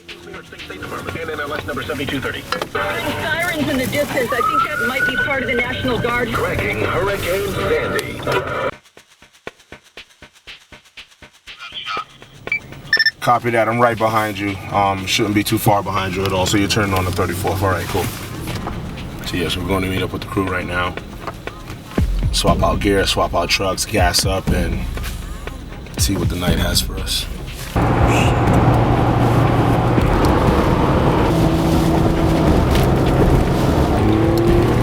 State Department, NLS number 7230. Sirens in the distance. I think that might be part of the National Guard. Tracking Hurricane Sandy. Copy that. I'm right behind you. Shouldn't be too far behind you at all. So you're turning on the 34th. All right, cool. So yes, we're going to meet up with the crew right now. Swap out gear, swap out trucks, gas up, and see what the night has for us.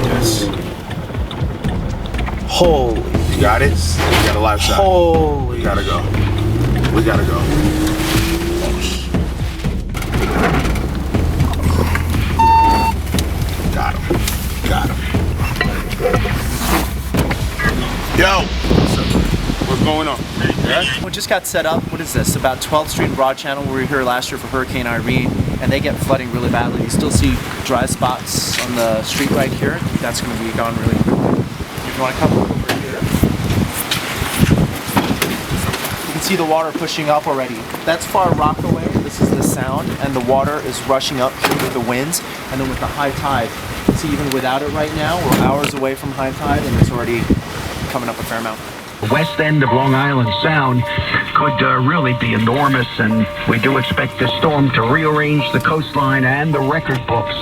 Yes. Holy. You got it? You got a live shot. Holy. We gotta go. We gotta go. Got him. Got him. Yo! What's going on? Yeah? We just got set up. What is this? About 12th Street and Broad Channel. We were here last year for Hurricane Irene, and they get flooding really badly. You still see dry spots on the street right here. That's going to be gone really quickly. If you want to come over here, you can see the water pushing up already. That's Far Rockaway. This is the sound, and the water is rushing up here with the winds, and then with the high tide. See, even without it right now, we're hours away from high tide, and it's already coming up a fair amount. The west end of Long Island Sound could really be enormous, and we do expect this storm to rearrange the coastline and the record books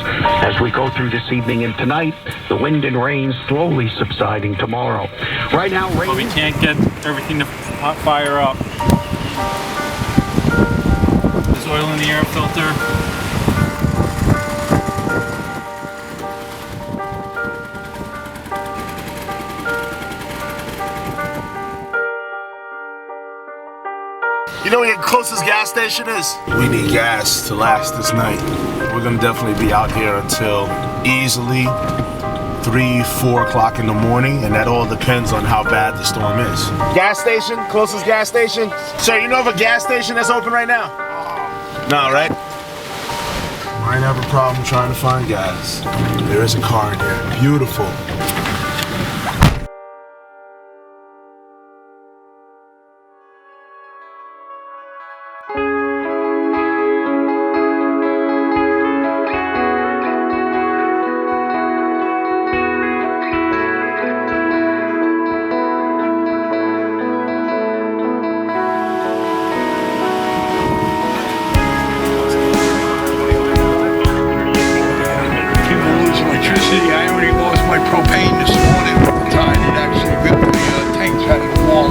as we go through this evening and tonight. The wind and rain slowly subsiding tomorrow. Right now, rain. But we can't get everything to fire up. There's oil in the air filter. You know where your closest gas station is? We need gas to last this night. We're gonna definitely be out here until easily 3, 4 o'clock in the morning, and that all depends on how bad the storm is. Gas station, closest gas station. Sir, you know of a gas station that's open right now? No, right? Might have a problem trying to find gas. There is a car in here, beautiful. I already lost my propane this morning with the tide. It actually ripped the tanks out of the wall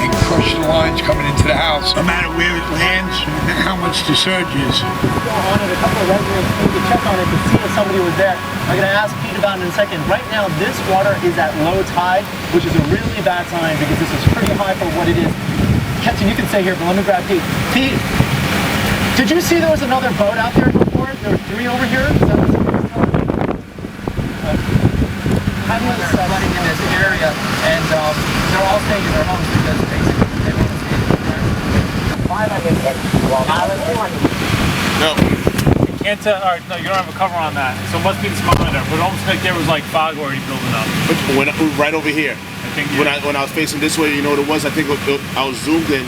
and crushed the lines coming into the house. No matter where it lands and how much the surge is. On it, a couple of residents came to check on it to see if somebody was there. I'm going to ask Pete about it in a second. Right now, this water is at low tide, which is a really bad sign because this is pretty high for what it is. Kenton, you can stay here, but let me grab Pete. Pete, did you see there was another boat out there before? There were 3 over here? Is that what somebody was telling me? Homeless flooding in this area, and they're all staying in their homes because basically they want to stay in No. You can't tell. All right, no, you don't have a cover on that. So it must be the monitor. But it almost like there was like fog already building up. When right over here. I think When I was facing this way, you know what it was? I think I was zoomed in,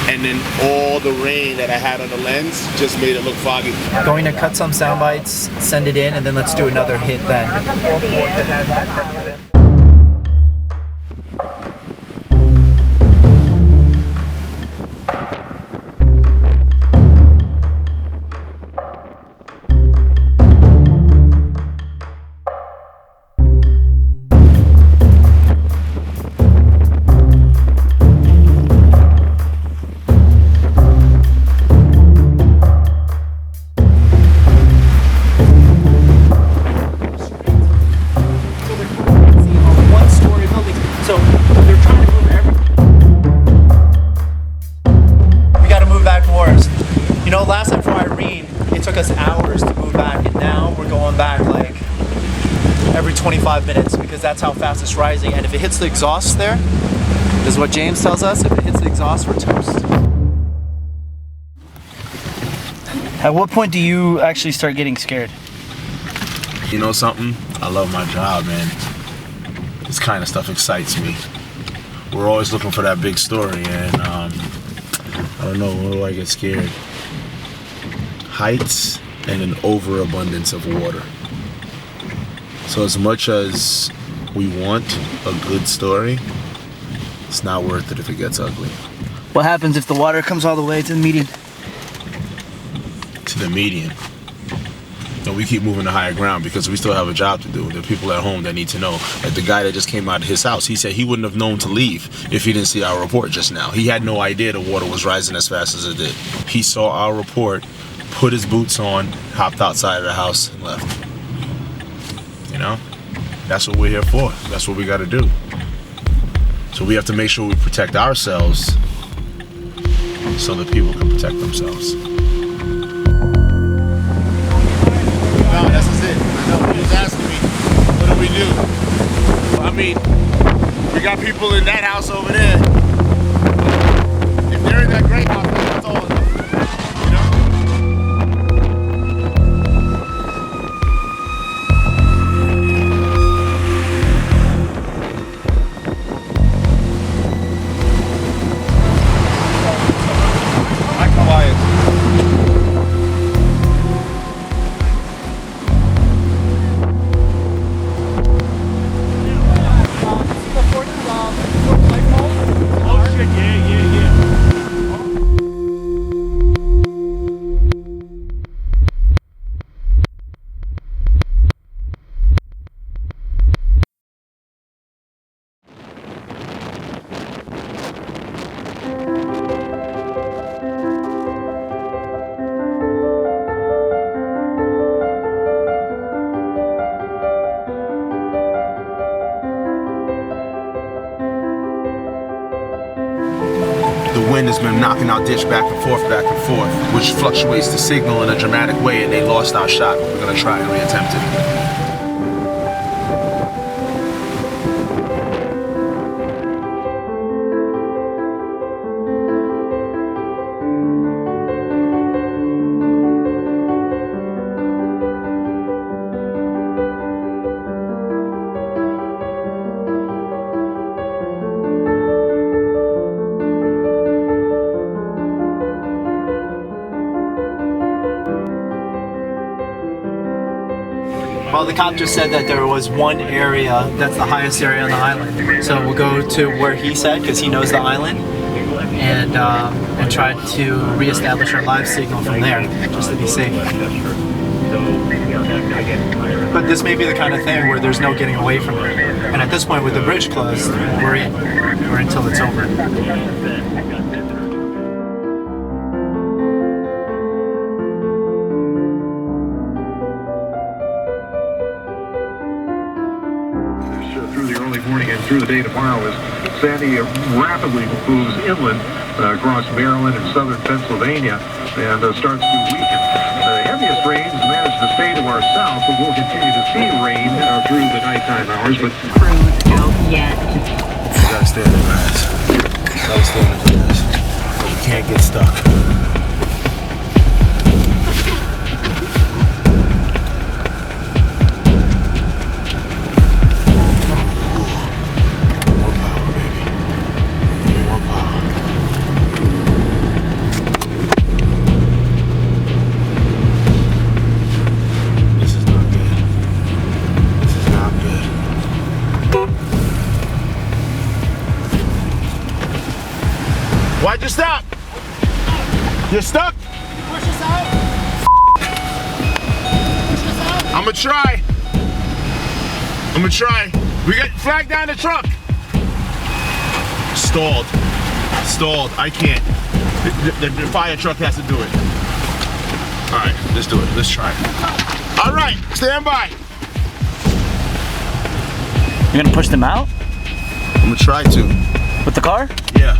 and then all the rain that I had on the lens just made it look foggy. Going to cut some sound bites, send it in, and then let's do another hit then. Last time for Irene, it took us hours to move back, and now we're going back like every 25 minutes because that's how fast it's rising. And if it hits the exhaust there, this is what James tells us, if it hits the exhaust, we're toast. At what point do you actually start getting scared? You know something? I love my job, man. This kind of stuff excites me. We're always looking for that big story, and I don't know, when do I get scared? heights and an overabundance of water. So as much as we want a good story, it's not worth it if it gets ugly. What happens if the water comes all the way to the median? To the median. And we keep moving to higher ground because we still have a job to do. There are people at home that need to know. Like the guy that just came out of his house, he said he wouldn't have known to leave if he didn't see our report just now. He had no idea the water was rising as fast as it did. He saw our report, put his boots on, hopped outside of the house, and left. You know? That's what we're here for. That's what we got to do. So we have to make sure we protect ourselves so that people can protect themselves. No, this is it. I know he was asking me, what do we do? I mean, we got people in that house over there. If they're in that great house, that's all it is. You know? The wind has been knocking our ditch back and forth, which fluctuates the signal in a dramatic way, and they lost our shot. We're gonna try and reattempt it. Well, the cop just said that there was one area that's the highest area on the island. So we'll go to where he said, because he knows the island, and try to reestablish our live signal from there, just to be safe. But this may be the kind of thing where there's no getting away from it. And at this point, with the bridge closed, we're in. We're until it's over. Through the early morning and through the day tomorrow as Sandy rapidly moves inland across Maryland and southern Pennsylvania and starts to weaken. The heaviest rains manage to stay to our south, but we'll continue to see rain through the nighttime hours. But Crews out yet. You gotta stay in the grass. You gotta stay in the grass. You can't get stuck. Why'd you stop? You're stuck? Push us out. Push us out. I'ma try. We got flag down the truck. Stalled. I can't. The fire truck has to do it. All right, let's do it. Let's try. All right, stand by. You're gonna push them out? I'm gonna try to. With the car? Yeah.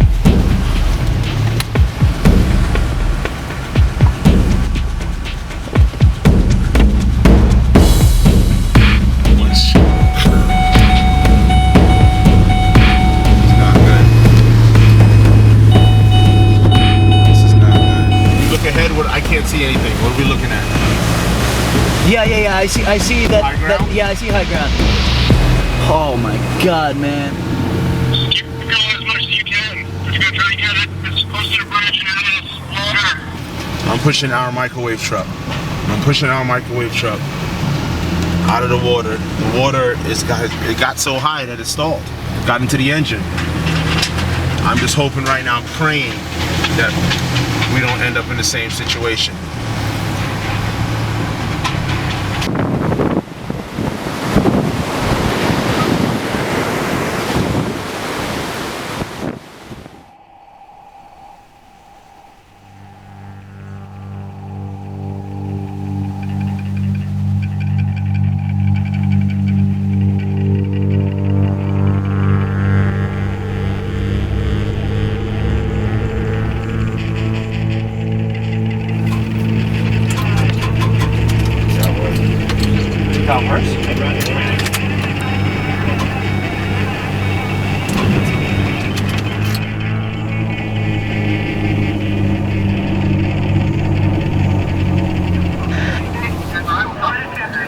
I can't see anything. What are we looking at? Yeah. I see that. High ground? Yeah, I see high ground. Oh my God, man. keep going as much as you can. If you're going to try to get it as close to the bridge and out of this water I'm pushing our microwave truck. I'm pushing our microwave truck out of the water. The water it got so high that it stalled. It got into the engine. I'm just hoping right now, praying that we don't end up in the same situation.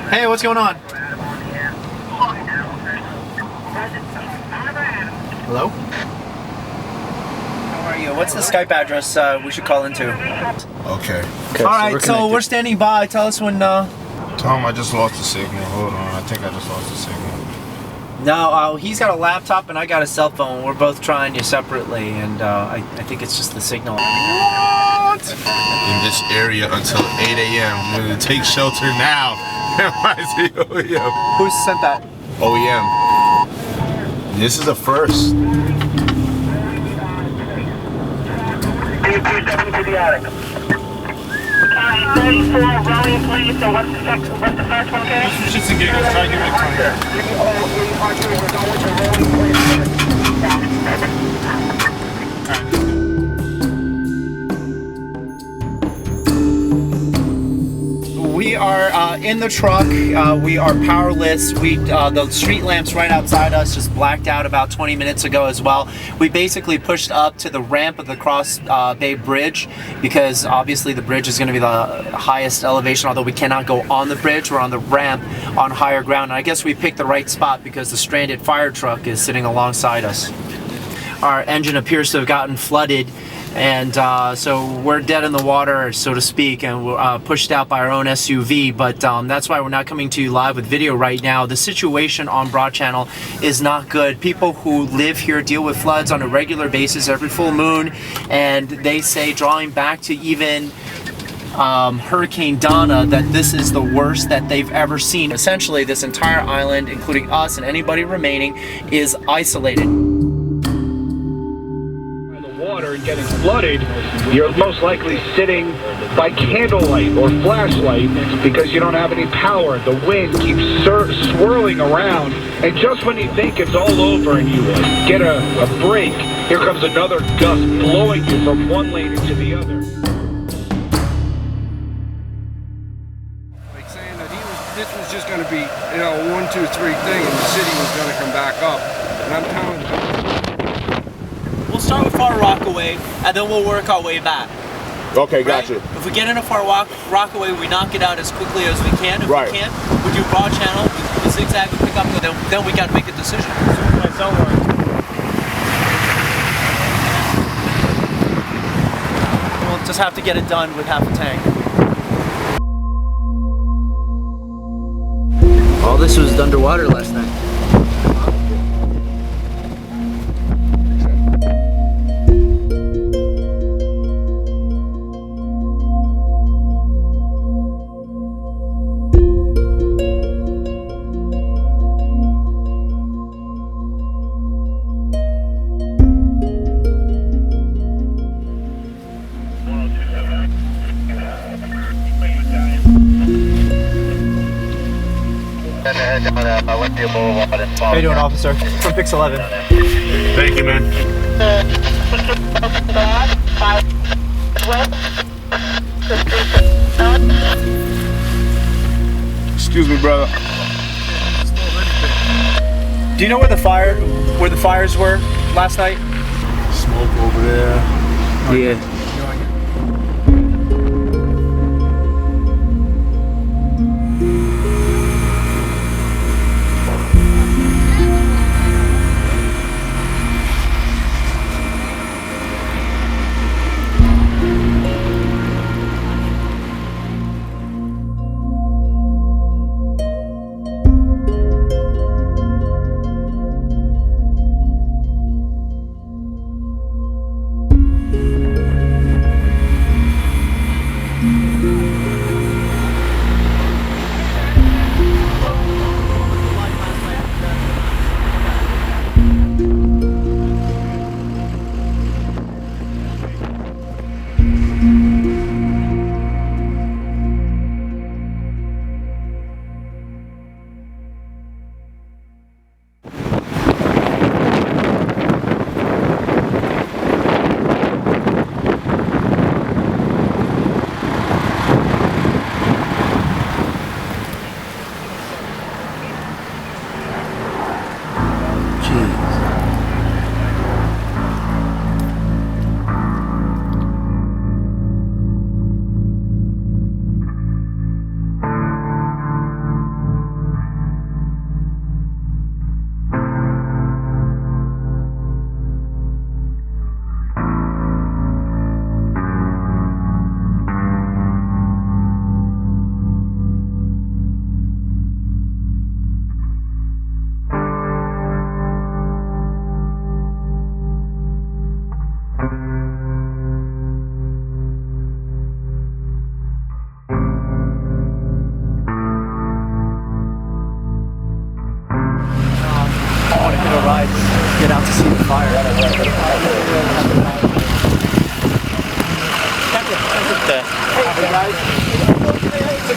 Hey, what's going on? Hello? How are you? What's the Skype address we should call into? Okay. Alright, so we're standing by. Tell us when... Tom, I just lost the signal. Hold on, I think I just lost the signal. No, he's got a laptop and I got a cell phone. We're both trying you separately, and I think it's just the signal. What? In this area until 8 a.m. We're gonna take shelter now. OEM. Who sent that? OEM. This is the first. to the attic. 34 rolling, please. So what's the first one, okay? Just a giggle. Try to give it a We are in the truck. We are powerless. The street lamps right outside us just blacked out about 20 minutes ago as well. We basically pushed up to the ramp of the Cross Bay Bridge because obviously the bridge is going to be the highest elevation, although we cannot go on the bridge. We're on the ramp on higher ground. And I guess we picked the right spot because the stranded fire truck is sitting alongside us. Our engine appears to have gotten flooded, and so we're dead in the water, so to speak, and we're pushed out by our own SUV. But that's why we're not coming to you live with video right now. The situation on Broad Channel is not good. People who live here deal with floods on a regular basis every full moon, and they say, drawing back to even Hurricane Donna, that this is the worst that they've ever seen. Essentially, this entire island, including us and anybody remaining, is isolated. Water getting flooded, you're most likely sitting by candlelight or flashlight because you don't have any power. The wind keeps swirling around, and just when you think it's all over and you get a break, here comes another gust blowing you from one lane into the other. Like saying that this was just going to be, you know, a 1, 2, 3 thing, and the city was going to come back up. And I'm telling you. We'll start with Far Rockaway, and then we'll work our way back. Okay, Right? gotcha. If we get in a Far Rockaway, we knock it out as quickly as we can. If Right. we can't, we do Broad Channel, we zigzag, we pick up, and then we got to make a decision. We'll just have to get it done with half a tank. All this was underwater last night. How you doing, officer? From Pix 11. Thank you, man. Excuse me, brother. Do you know where the fires were last night? Smoke over there. Yeah.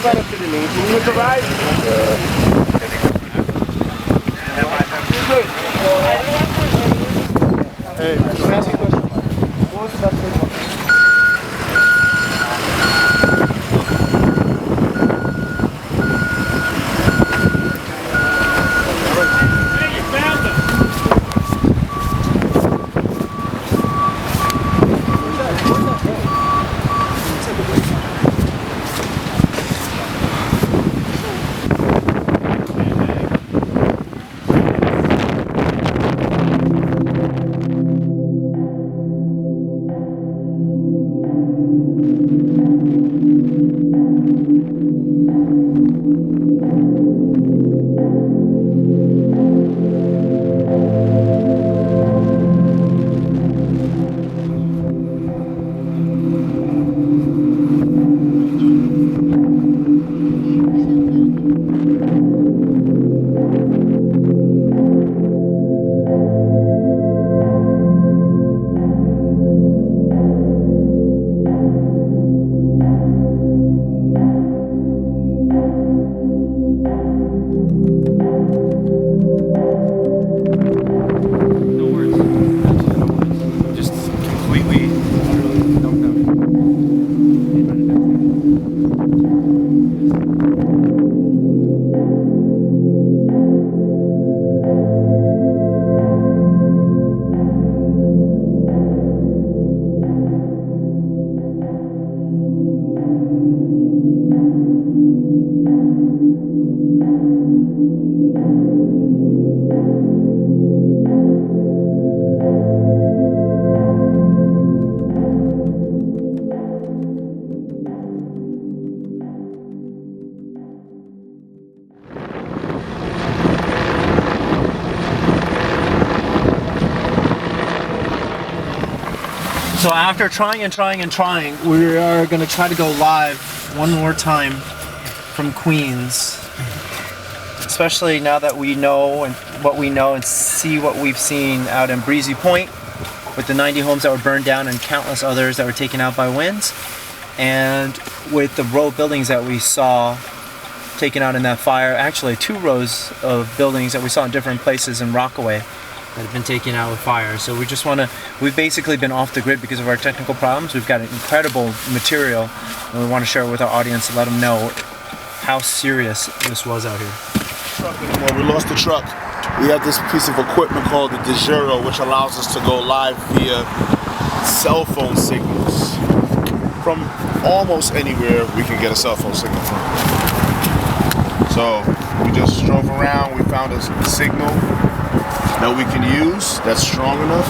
Hey, can I ask you a question? What was the best thing? So after trying, we are going to try to go live one more time from Queens. Especially now that we know and what we know and see what we've seen out in Breezy Point with the 90 homes that were burned down and countless others that were taken out by winds. And with the row of buildings that we saw taken out in that fire, actually 2 rows of buildings that we saw in different places in Rockaway that have been taken out with fire. So we just want to, we've basically been off the grid because of our technical problems. We've got incredible material and we want to share it with our audience and let them know how serious this was out here. Well, we lost the truck. We have this piece of equipment called the DeGiro, which allows us to go live via cell phone signals from almost anywhere we can get a cell phone signal from. So we just drove around, we found a signal that we can use that's strong enough.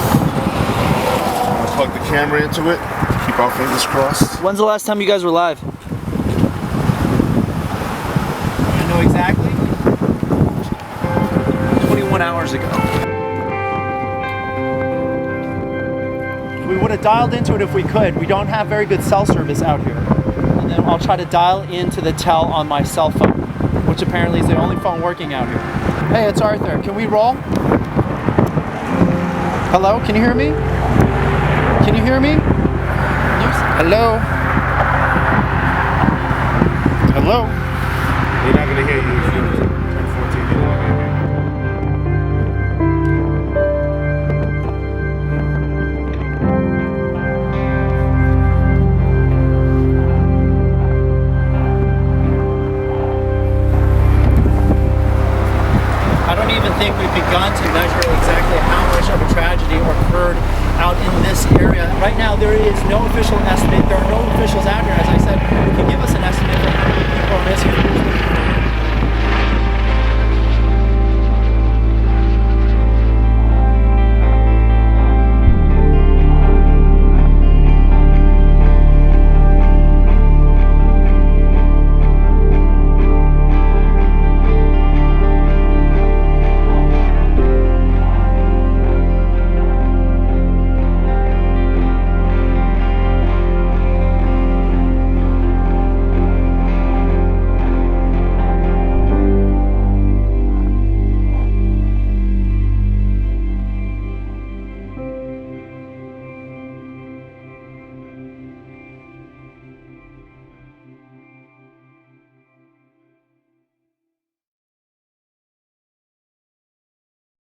I'm gonna plug the camera into it, keep our fingers crossed. When's the last time you guys were live? You know exactly? 21 hours ago. We would have dialed into it if we could. We don't have very good cell service out here. And then I'll try to dial into the tel on my cell phone, which apparently is the only phone working out here. Hey, it's Arthur. Can we roll? Hello, can you hear me? Can you hear me? Hello? Hello? They're not gonna hear you if you 10-14. I don't even think we've begun to measure exactly how much of a tragedy occurred out in this area. Right now, there is no official estimate. There are no officials out here. As I said, who can give us an estimate for how many people are missing.